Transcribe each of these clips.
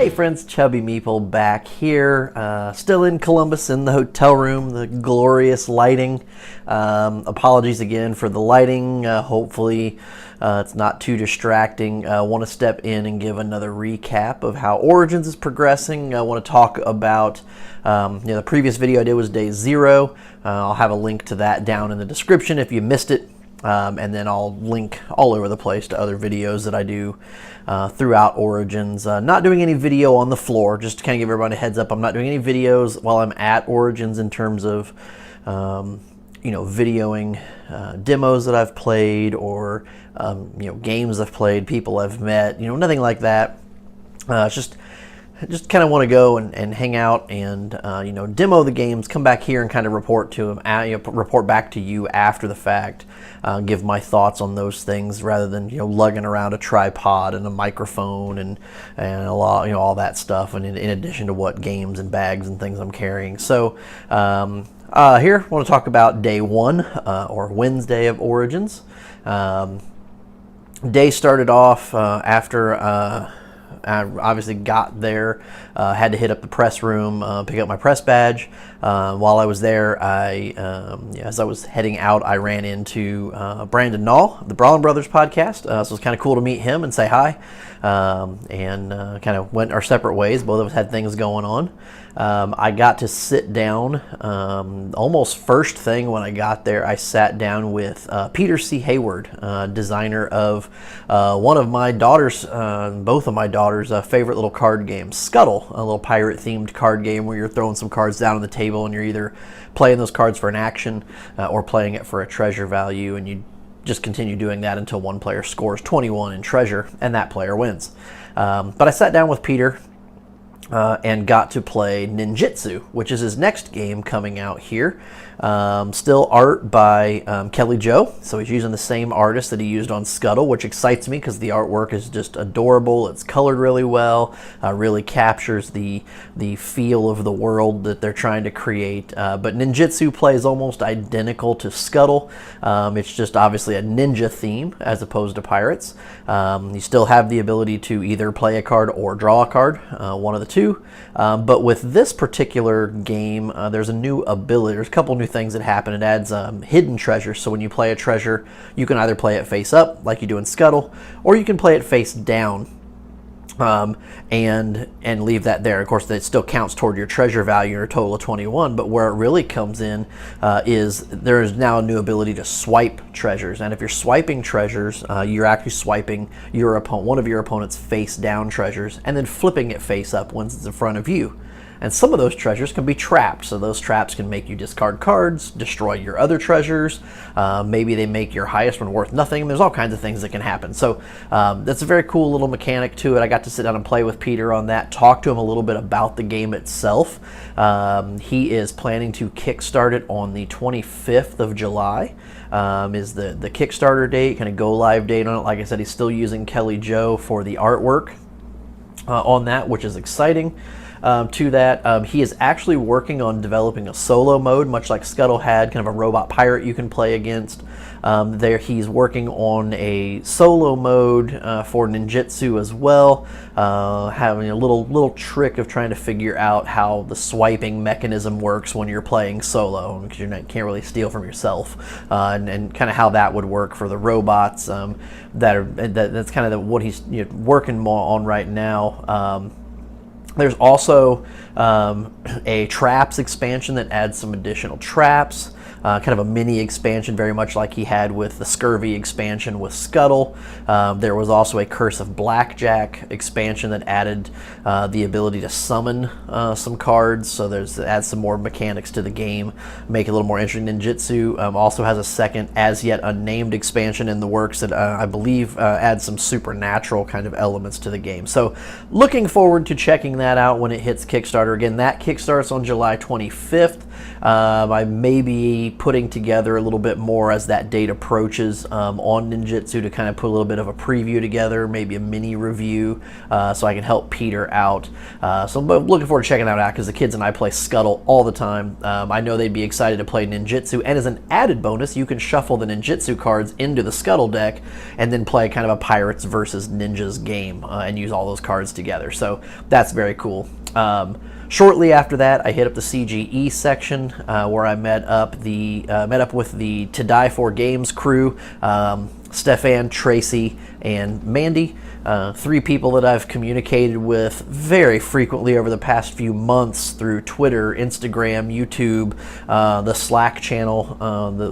Hey friends, Chubby Meeple back here, still in Columbus in the hotel room, the glorious lighting. Apologies again for the lighting. Hopefully it's not too distracting. I want to step in and give another recap of how Origins is progressing. I want to talk about the previous video I did was day 0. I'll have a link to that down in the description if you missed it. And then I'll link all over the place to other videos that I do throughout Origins. Not doing any video on the floor, just to kind of give everybody a heads up. I'm not doing any videos while I'm at Origins in terms of, videoing demos that I've played or, games I've played, people I've met, nothing like that. It's just kind of want to go and hang out and demo the games, come back here and kind of report to them, report back to you after the fact, give my thoughts on those things rather than lugging around a tripod and a microphone and a lot all that stuff, and in addition to what games and bags and things I'm carrying. So here I want to talk about day 1 or Wednesday of Origins. Day started off after. I obviously got there, had to hit up the press room, pick up my press badge. While I was there, as I was heading out, I ran into Brandon Nall, the Brawlin Brothers podcast. So it was kind of cool to meet him and say hi, and kind of went our separate ways. Both of us had things going on. I got to sit down almost first thing when I got there. I sat down with Peter C. Hayward, designer of one of my daughter's, both of my daughter's favorite little card games, Scuttle, a little pirate-themed card game where you're throwing some cards down on the table and you're either playing those cards for an action or playing it for a treasure value, and you just continue doing that until one player scores 21 in treasure and that player wins. But I sat down with Peter and got to play Ninjitsu, which is his next game coming out here. Still art by Kelly Joe, so he's using the same artist that he used on Scuttle, which excites me because the artwork is just adorable. It's colored really well, really captures the feel of the world that they're trying to create. But Ninjitsu plays almost identical to Scuttle. It's just obviously a ninja theme as opposed to pirates. You still have the ability to either play a card or draw a card, one of the two. But with this particular game, there's a new ability. There's a couple new things that happen. It adds hidden treasures. So when you play a treasure, you can either play it face up, like you do in Scuttle, or you can play it face down and leave that there. Of course, that still counts toward your treasure value, or a total of 21. But where it really comes in is there is now a new ability to swipe treasures. And if you're swiping treasures, you're actually swiping one of your opponent's face down treasures and then flipping it face up once it's in front of you. And some of those treasures can be trapped, so those traps can make you discard cards, destroy your other treasures, maybe they make your highest one worth nothing. There's all kinds of things that can happen. So that's a very cool little mechanic to it. I got to sit down and play with Peter on that, talk to him a little bit about the game itself. He is planning to kickstart it on the 25th of July. Is the Kickstarter date, kind of go live date on it. Like I said, he's still using Kelly Joe for the artwork on that, which is exciting. To that, he is actually working on developing a solo mode, much like Scuttle had, kind of a robot pirate you can play against. There, he's working on a solo mode for Ninjitsu as well, having a little trick of trying to figure out how the swiping mechanism works when you're playing solo, because you can't really steal from yourself, and kind of how that would work for the robots. That's kind of what he's working more on right now. There's also a traps expansion that adds some additional traps, kind of a mini expansion, very much like he had with the Scurvy expansion with Scuttle. There was also a Curse of Blackjack expansion that added the ability to summon some cards, so adds some more mechanics to the game, make it a little more interesting. Ninjitsu also has a second, as yet unnamed expansion in the works that I believe adds some supernatural kind of elements to the game. So looking forward to checking that out when it hits Kickstarter. Again, that kickstarts on July 25th. I may be putting together a little bit more as that date approaches on Ninjitsu to kind of put a little bit of a preview together, maybe a mini review, so I can help Peter out. So I'm looking forward to checking that out because the kids and I play Scuttle all the time. I know they'd be excited to play Ninjitsu, and as an added bonus, you can shuffle the Ninjitsu cards into the Scuttle deck and then play kind of a Pirates versus Ninjas game and use all those cards together. So that's very cool. Shortly after that, I hit up the CGE section where I met up with the To Die For Games crew, Stefan, Tracy, and Mandy. 3 people that I've communicated with very frequently over the past few months through Twitter, Instagram, YouTube, the Slack channel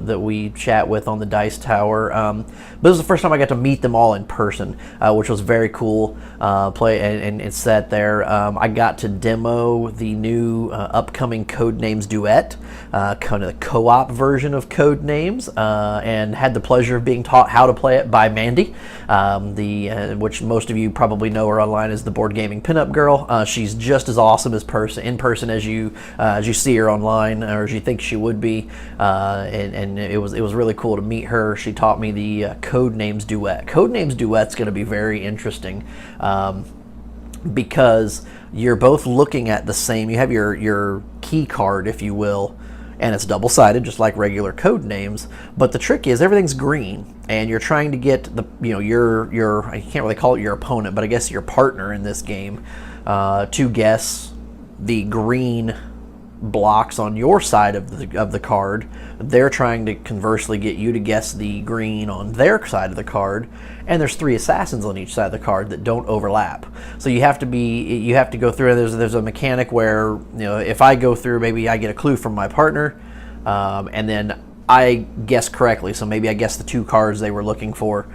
that we chat with on the Dice Tower. But this was the first time I got to meet them all in person, which was very cool. Play and sat there. I got to demo the new upcoming Codenames duet, kind of the co-op version of Codenames, and had the pleasure of being taught how to play it by Mandy, which most of you probably know her online as the Board Gaming Pinup Girl. She's just as awesome in person as you see her online, or as you think she would be. And it was really cool to meet her. She taught me the Codenames duet. Codenames duet's going to be very interesting because you're both looking at the same. You have your key card, if you will, and it's double-sided, just like regular Codenames. But the trick is everything's green, and you're trying to get your I can't really call it your opponent, but I guess your partner in this game to guess the green blocks on your side of the card. They're trying to conversely get you to guess the green on their side of the card, and there's 3 assassins on each side of the card that don't overlap. So you have to go through. There's a mechanic where, if I go through, maybe I get a clue from my partner, and then I guess correctly. So maybe I guess the 2 cards they were looking for.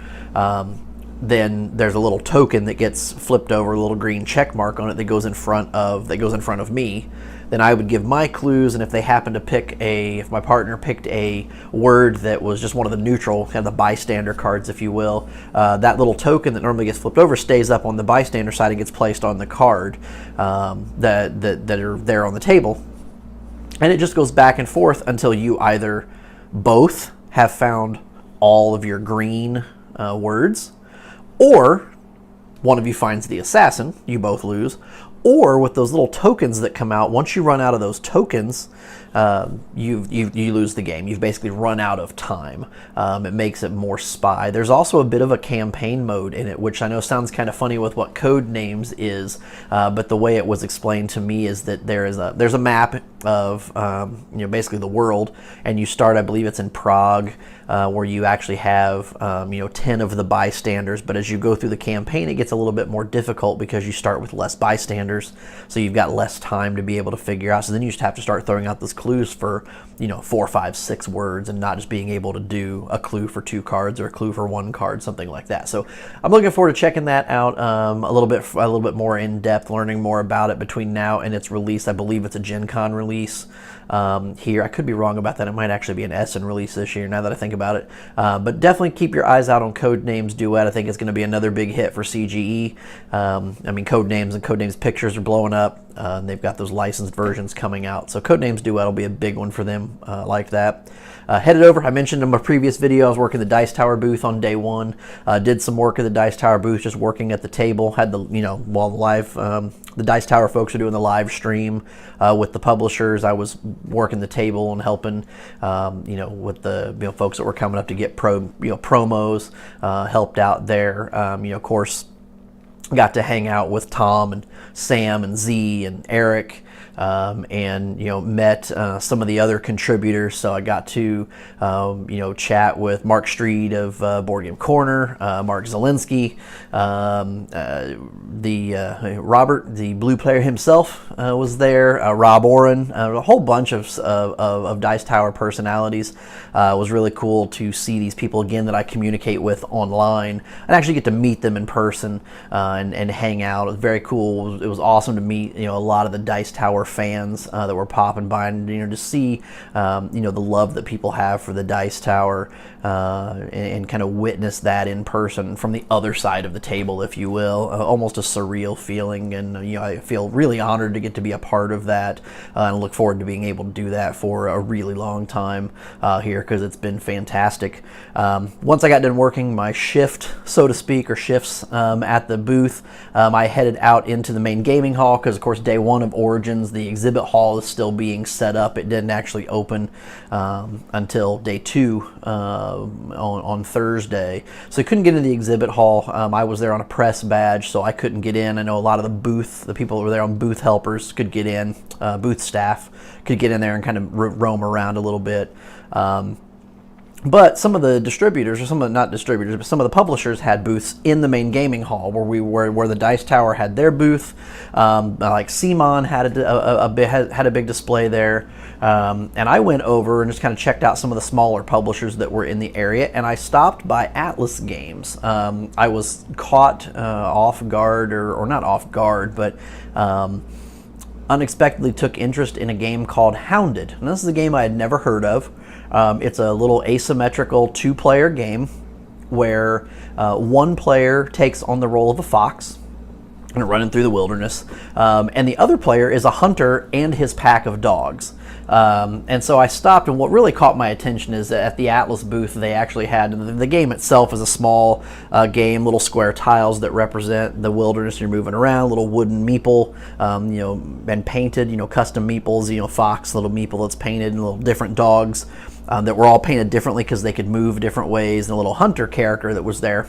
Then there's a little token that gets flipped over, a little green check mark on it that goes in front of me. Then I would give my clues, and if they happen to if my partner picked a word that was just one of the neutral, kind of the bystander cards, if you will, that little token that normally gets flipped over stays up on the bystander side and gets placed on the card that are there on the table. And it just goes back and forth until you either both have found all of your green words, or one of you finds the assassin, you both lose, or with those little tokens that come out, once you run out of those tokens, you lose the game. You've basically run out of time. It makes it more spy. There's also a bit of a campaign mode in it, which I know sounds kind of funny with what Codenames is, but the way it was explained to me is that there's a map of basically the world, and you start, I believe it's in Prague, where you actually have 10 of the bystanders, but as you go through the campaign it gets a little bit more difficult because you start with less bystanders, so you've got less time to be able to figure out. So then you just have to start throwing out those clues for 4, 5, 6 words, and not just being able to do a clue for 2 cards or a clue for 1 card, something like that. So I'm looking forward to checking that out a little bit more in depth, learning more about it between now and its release. I believe it's a Gen Con release here. I could be wrong about that. It might actually be an Essen release this year, now that I think about it. But definitely keep your eyes out on Codenames Duet. I think it's going to be another big hit for CGE. Codenames and Codenames Pictures are blowing up. They've got those licensed versions coming out. So Codenames Duet will be a big one for them like that. Headed over, I mentioned in my previous video, I was working the Dice Tower booth on day 1. Did some work at the Dice Tower booth, just working at the table. Had while the Dice Tower folks are doing the live stream with the publishers, I was working the table and helping, with the folks that were coming up to get promos, helped out there. Of course, got to hang out with Tom and Sam and Z and Eric, and met some of the other contributors. So I got to chat with Mark Street of Board Game Corner, Mark Zielinski, Robert, the blue player himself, was there. Rob Oren, a whole bunch of Dice Tower personalities. It was really cool to see these people again that I communicate with online and actually get to meet them in person and hang out. It was very cool. It was awesome to meet a lot of the Dice Tower Tower fans that were popping by, and to see the love that people have for the Dice Tower, and kind of witness that in person from the other side of the table, if you will. Almost a surreal feeling, and I feel really honored to get to be a part of that, and look forward to being able to do that for a really long time here, because it's been fantastic. Once I got done working my shift, so to speak, or shifts at the booth, I headed out into the main gaming hall, because of course day one of Origins, the exhibit hall is still being set up. It didn't actually open until day two on Thursday, so I couldn't get into the exhibit hall. I was there on a press badge, so I couldn't get in. I know a lot of the people that were there on booth helpers could get in, booth staff could get in there and kind of roam around a little bit. But some of the distributors, or not distributors, but some of the publishers had booths in the main gaming hall where the Dice Tower had their booth. Like CMON had a big display there. And I went over and just kind of checked out some of the smaller publishers that were in the area, and I stopped by Atlas Games. I was caught off guard, or not off guard, but unexpectedly took interest in a game called Hounded. And this is a game I had never heard of. It's a little asymmetrical two-player game where one player takes on the role of a fox and running through the wilderness, and the other player is a hunter and his pack of dogs. And so I stopped, and what really caught my attention is that at the Atlas booth they actually had, the game itself is a small game, little square tiles that represent the wilderness you're moving around, little wooden meeple, and painted, custom meeples, fox, little meeple that's painted, and little different dogs that were all painted differently because they could move different ways, and a little hunter character that was there.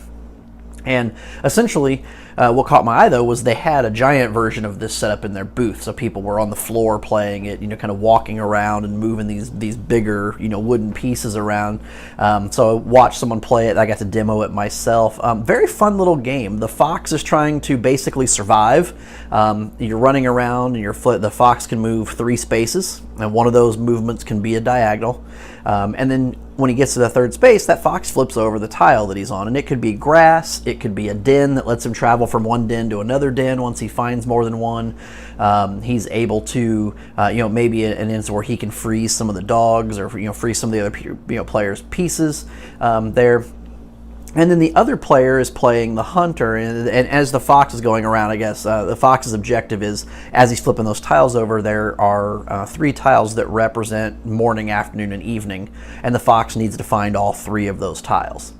And essentially, what caught my eye, though, was they had a giant version of this set up in their booth. So people were on the floor playing it, kind of walking around and moving these bigger, wooden pieces around. So I watched someone play it. I got to demo it myself. Very fun little game. The fox is trying to basically survive. You're running around, and the fox can move 3 spaces, and one of those movements can be a diagonal. And then when he gets to the 3rd space, that fox flips over the tile that he's on, and it could be grass, it could be a den that lets him travel from one den to another den once he finds more than one. He's able to, maybe an instance where he can freeze some of the dogs, or freeze some of the other players' pieces there. And then the other player is playing the hunter, and as the fox is going around, I guess, the fox's objective is, as he's flipping those tiles over, there are 3 tiles that represent morning, afternoon, and evening, and the fox needs to find all 3 of those tiles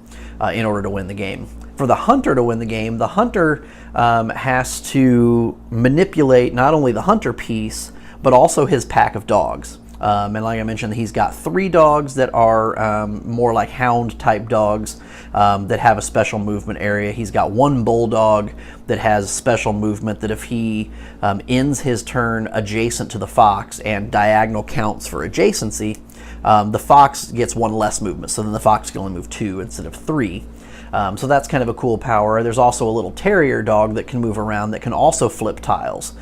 in order to win the game. For the hunter to win the game, the hunter has to manipulate not only the hunter piece, but also his pack of dogs. And like I mentioned, he's got 3 dogs that are more like hound type dogs that have a special movement area. He's got 1 bulldog that has special movement that if he ends his turn adjacent to the fox, and diagonal counts for adjacency, the fox gets 1 less movement. So then the fox can only move 2 instead of 3. So that's kind of a cool power. There's also a little terrier dog that can move around that can also flip tiles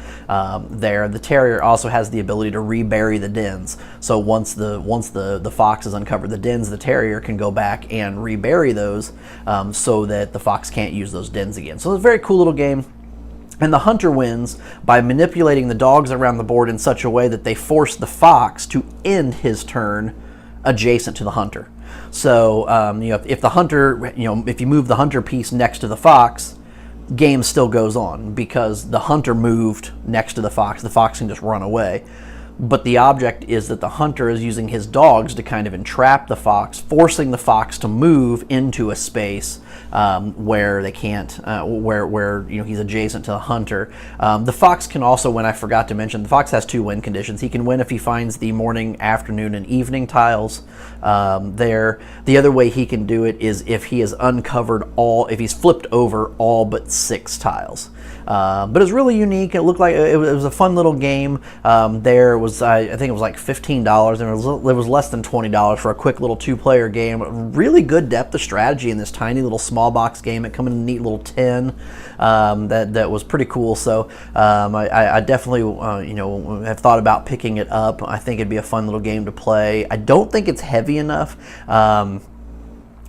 there. The terrier also has the ability to rebury the dens. So once the fox has uncovered the dens, the terrier can go back and rebury those so that the fox can't use those dens again. So it's a very cool little game. And the hunter wins by manipulating the dogs around the board in such a way that they force the fox to end his turn adjacent to the hunter. So if the hunter, if you move the hunter piece next to the fox, game still goes on because the hunter moved next to the fox. The fox can just run away. But the object is that the hunter is using his dogs to kind of entrap the fox, forcing the fox to move into a space where they can't, where he's adjacent to the hunter. The fox can also win. I forgot to mention, the fox has 2 win conditions. He can win if he finds the morning, afternoon, and evening tiles there. The other way he can do it is if he has uncovered if he's flipped over all but 6 tiles. But it's really unique. It looked like it was a fun little game. There was, I think it was like $15, and it was less than $20 for a quick little 2-player game. Really good depth of strategy in this tiny little small box game. It came in a neat little tin that was pretty cool. So I definitely have thought about picking it up. I think it'd be a fun little game to play. I don't think it's heavy enough.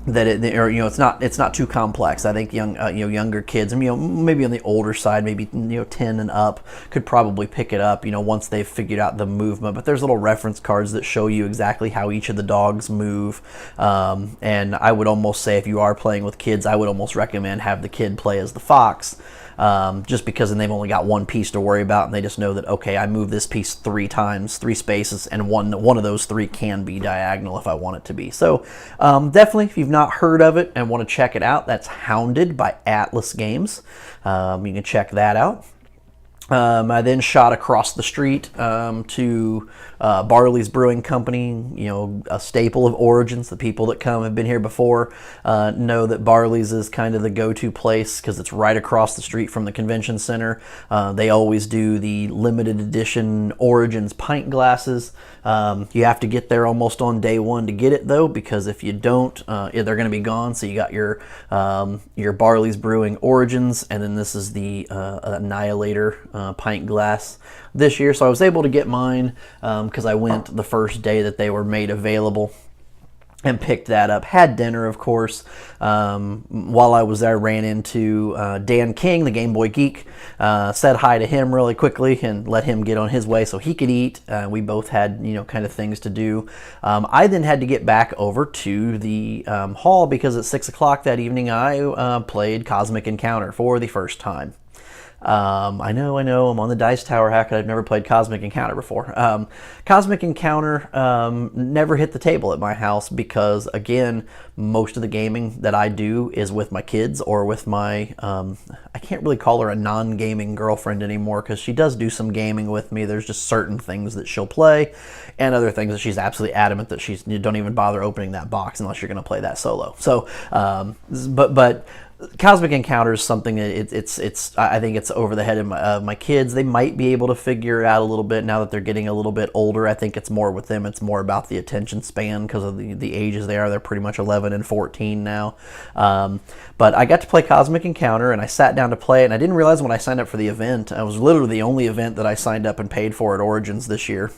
that it, or it's not too complex. I think younger kids, and maybe on the older side, maybe 10 and up, could probably pick it up once they've figured out the movement. But there's little reference cards that show you exactly how each of the dogs move, and I would almost say if you are playing with kids, I would almost recommend have the kid play as the fox. Just because then they've only got one piece to worry about, and they just know that, okay, I move this piece 3 times, 3 spaces, and one of those 3 can be diagonal if I want it to be. So definitely, if you've not heard of it and want to check it out, that's Hounded by Atlas Games. You can check that out. I then shot across the street to Barley's Brewing Company, a staple of Origins. The people that come have been here before know that Barley's is kind of the go-to place because it's right across the street from the convention center. They always do the limited edition Origins pint glasses. You have to get there almost on day one to get it, though, because if you don't, they're going to be gone. So you got your Barley's Brewing Origins, and then this is the Annihilator pint glass this year. So I was able to get mine because I went the first day that they were made available and picked that up. Had dinner, of course. While I was there, I ran into Dan King, the Game Boy Geek. Said hi to him really quickly and let him get on his way so he could eat. We both had, kind of things to do. I then had to get back over to the hall because at 6 o'clock that evening, I played Cosmic Encounter for the first time. I know, I'm on the Dice Tower hack. I've never played Cosmic Encounter before. Cosmic Encounter never hit the table at my house because, again, most of the gaming that I do is with my kids or with my, I can't really call her a non-gaming girlfriend anymore because she does do some gaming with me. There's just certain things that she'll play and other things that she's absolutely adamant that you don't even bother opening that box unless you're going to play that solo. So, but Cosmic Encounter is something that I think it's over the head of my kids. They might be able to figure it out a little bit now that they're getting a little bit older. I think it's more with them. It's more about the attention span because of the ages they are. They're pretty much 11 and 14 now. But I got to play Cosmic Encounter, and I sat down to play it, and I didn't realize when I signed up for the event, it was literally the only event that I signed up and paid for at Origins this year.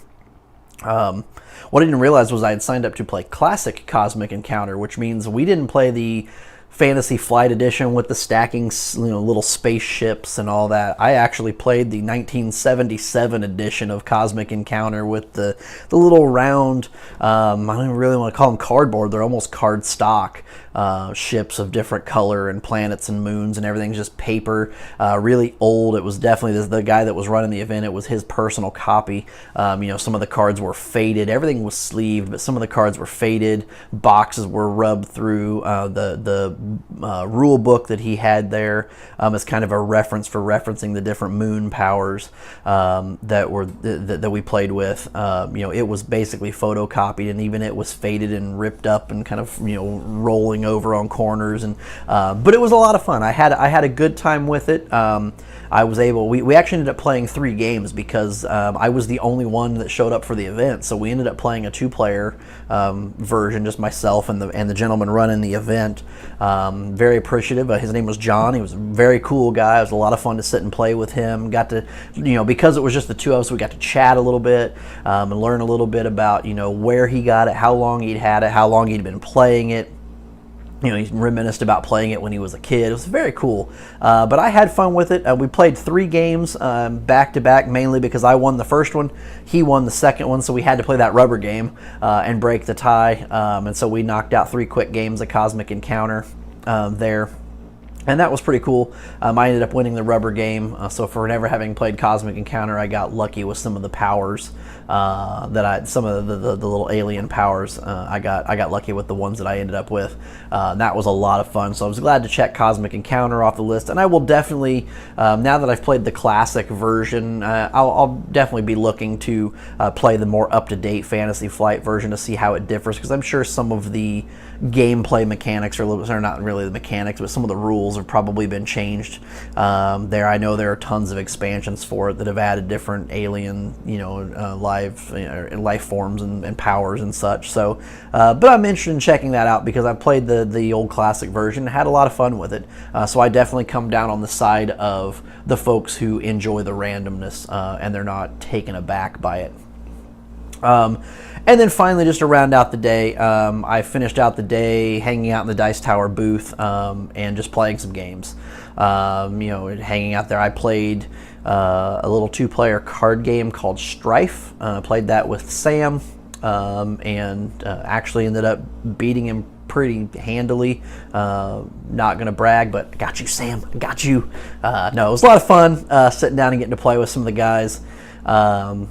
What I didn't realize was I had signed up to play Classic Cosmic Encounter, which means we didn't play the Fantasy Flight Edition with the stacking, little spaceships and all that. I actually played the 1977 edition of Cosmic Encounter with the little round, I don't even really want to call them cardboard, they're almost card stock ships of different color and planets and moons and everything's just paper, really old. It was definitely the guy that was running the event, it was his personal copy. Some of the cards were faded, everything was sleeved, but some of the cards were faded, boxes were rubbed through. The rule book that he had there as kind of a reference for referencing the different moon powers that we played with. It was basically photocopied, and even it was faded and ripped up and kind of rolling over on corners. And but it was a lot of fun. I had a good time with it. We actually ended up playing 3 games because I was the only one that showed up for the event. So we ended up playing a 2-player version, just myself and the gentleman running the event. Very appreciative. His name was John. He was a very cool guy. It was a lot of fun to sit and play with him. Got to, because it was just the 2 of us, we got to chat a little bit and learn a little bit about, where he got it, how long he'd had it, how long he'd been playing it. He reminisced about playing it when he was a kid. It was very cool. But I had fun with it. We played 3 games back-to-back, mainly because I won the first one. He won the second one, so we had to play that rubber game and break the tie. And so we knocked out 3 quick games of Cosmic Encounter there. And that was pretty cool. I ended up winning the rubber game. So for never having played Cosmic Encounter, I got lucky with some of the powers some of the little alien powers. I got lucky with the ones that I ended up with. That was a lot of fun. So I was glad to check Cosmic Encounter off the list. And I will definitely, now that I've played the classic version, I'll definitely be looking to play the more up-to-date Fantasy Flight version to see how it differs. Because I'm sure some of the gameplay mechanics are not really the mechanics, but some of the rules have probably been changed there. I know there are tons of expansions for it that have added different alien, life forms and powers and such. So, but I'm interested in checking that out because I played the old classic version and had a lot of fun with it. So I definitely come down on the side of the folks who enjoy the randomness and they're not taken aback by it. And then finally, just to round out the day, I finished out the day hanging out in the Dice Tower booth and just playing some games. Hanging out there, I played a little 2-player card game called Strife. Played that with Sam and actually ended up beating him pretty handily. Not gonna brag, but got you, Sam. I got you. No, it was a lot of fun sitting down and getting to play with some of the guys and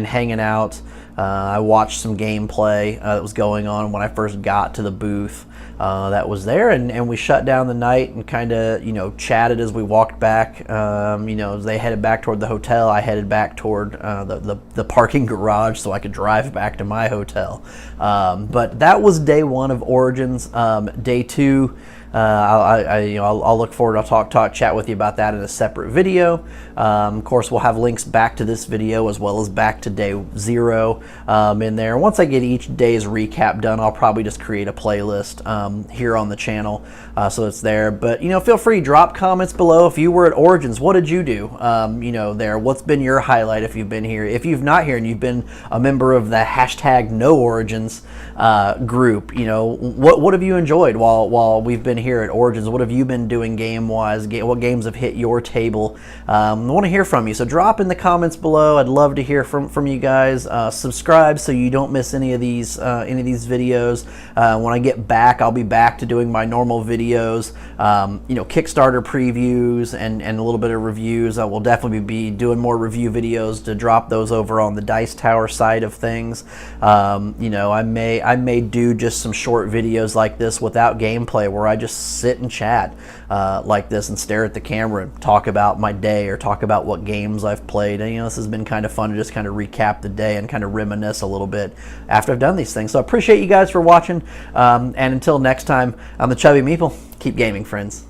hanging out. I watched some gameplay that was going on when I first got to the booth that was there, and we shut down the night and kind of chatted as we walked back. As they headed back toward the hotel, I headed back toward the parking garage so I could drive back to my hotel. But that was day 1 of Origins. Day 2. I'll look forward. I'll chat with you about that in a separate video. Of course, we'll have links back to this video as well as back to day 0 in there. Once I get each day's recap done, I'll probably just create a playlist here on the channel so it's there. But feel free, drop comments below. If you were at Origins, what did you do? There. What's been your highlight if you've been here? If you've not here and you've been a member of the hashtag No Origins group, what have you enjoyed while we've been here at Origins? What have you been doing game-wise? What games have hit your table? I want to hear from you, so drop in the comments below. I'd love to hear from you guys. Subscribe so you don't miss any of these videos. When I get back, I'll be back to doing my normal videos. Kickstarter previews and a little bit of reviews. I will definitely be doing more review videos to drop those over on the Dice Tower side of things. I may do just some short videos like this without gameplay, where I just sit and chat like this and stare at the camera and talk about my day or talk about what games I've played. And this has been kind of fun to just kind of recap the day and kind of reminisce a little bit after I've done these things. So I appreciate you guys for watching, and until next time, I'm the Chubby Meeple. Keep gaming, friends.